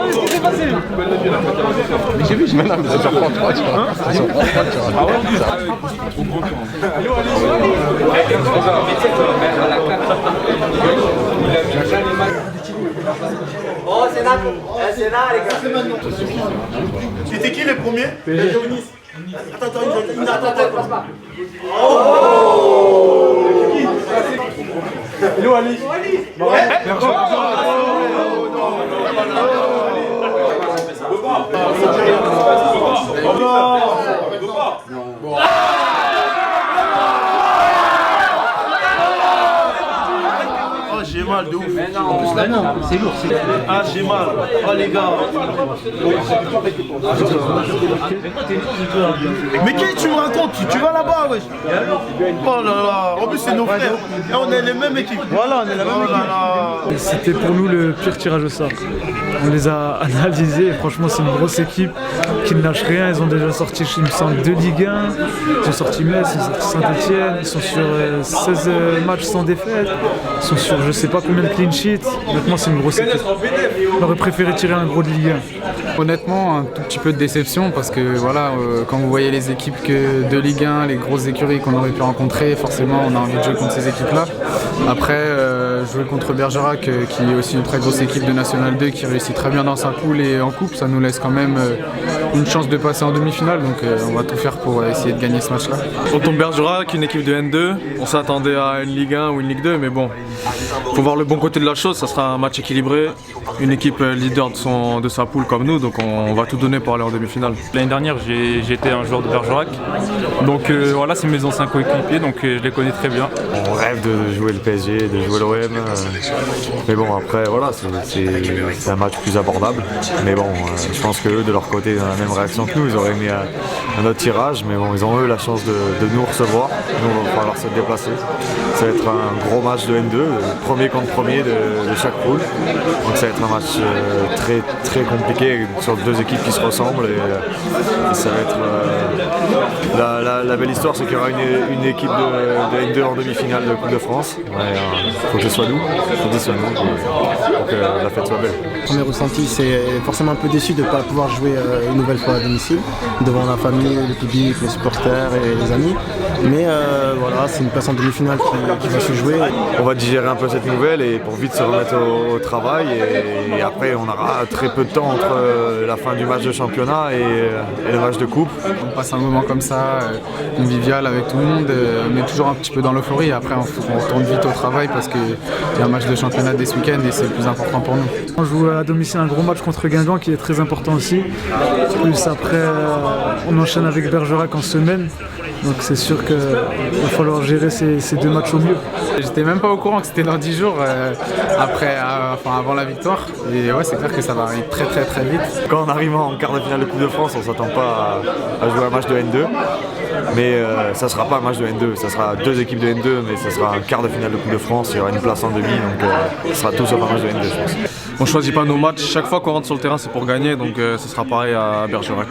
Qu'est-ce qui s'est passé? Mais j'ai vu, je me nomme, c'est sur France 3, tu vois. C'est sur France 3, tu vois. Ah ouais? Oh, c'est là, les gars. C'était qui les premiers? Attends, passe pas. Hello Alice. Oh, j'ai mal de ouf. En plus là non, c'est lourd. Ah, j'ai mal. Oh les gars. Mais qu'est-ce que tu me racontes? Tu vas là-bas, wesh. Oh là là. En plus, c'est nos frères. Et on est les mêmes équipes. Voilà, on est la même équipe. C'était pour nous le pire tirage au sort. On les a analysés et franchement c'est une grosse équipe qui ne lâche rien. Ils ont déjà sorti, il me semble, 2 Ligue 1. Ils ont sorti Metz, ils ont sorti Saint-Etienne. Ils sont sur 16 matchs sans défaite. Ils sont sur je sais pas combien de clean sheets. Honnêtement c'est une grosse équipe. On aurait préféré tirer un gros de Ligue 1. Honnêtement, un tout petit peu de déception parce que voilà, quand vous voyez les équipes de Ligue 1, les grosses écuries qu'on aurait pu rencontrer, forcément on a envie de jouer contre ces équipes-là. Après, jouer contre Bergerac, qui est aussi une très grosse équipe de National 2 qui réussit très bien dans sa poule et en coupe, ça nous laisse quand même une chance de passer en demi-finale. Donc on va tout faire pour essayer de gagner ce match-là. On tombe Bergerac, une équipe de N2. On s'attendait à une Ligue 1 ou une Ligue 2, mais bon, faut voir le bon côté de la chose. Ça sera un match équilibré, une équipe leader de sa poule comme nous, donc on va tout donner pour aller en demi-finale. L'année dernière, j'ai été un joueur de Bergerac, donc voilà, c'est mes anciens coéquipiers, donc je les connais très bien. On rêve de jouer le PSG, de jouer l'OM, mais bon après voilà, c'est un match plus abordable. Mais bon, je pense qu'eux de leur côté ils ont la même réaction que nous, ils auraient aimé un autre tirage, mais bon ils ont eux la chance de nous recevoir, nous on va falloir se déplacer. Ça va être un gros match de N2, premier contre premier de chaque poule, donc ça va être un match très très compliqué sur deux équipes qui se ressemblent et ça va être la belle histoire, c'est qu'il y aura une équipe de N2 en demi-finale de Coupe de France. Il faut que ce soit nous, pour que la fête soit belle. Premier ressenti, c'est forcément un peu déçu de ne pas pouvoir jouer une nouvelle fois à domicile devant la famille, le public, les supporters et les amis. Mais voilà, c'est une place en demi-finale qui va se jouer. On va digérer un peu cette nouvelle et pour vite se remettre au travail et après on aura très peu de temps entre la fin du match de championnat et le match de coupe. On passe un moment comme ça, convivial avec tout le monde, mais toujours un petit peu dans l'euphorie. Après on retourne vite au travail parce qu'il y a un match de championnat dès ce week-end et c'est le plus important pour nous. On joue à domicile un gros match contre Guingamp qui est très important aussi. Plus après on enchaîne avec Bergerac en semaine. Donc c'est sûr qu'il va falloir gérer ces 2 matchs au mieux. J'étais même pas au courant que c'était dans 10 jours avant la victoire. Et ouais, c'est clair que ça va arriver très très très vite. Quand on arrive en quart de finale de Coupe de France, on s'attend pas à jouer un match de N2. Mais ça sera pas un match de N2, ça sera 2 équipes de N2, mais ça sera un quart de finale de Coupe de France, il y aura une place en demi, donc ça sera tout sauf un match de N2 je pense. On choisit pas nos matchs, chaque fois qu'on rentre sur le terrain c'est pour gagner, donc ce sera pareil à Bergerac.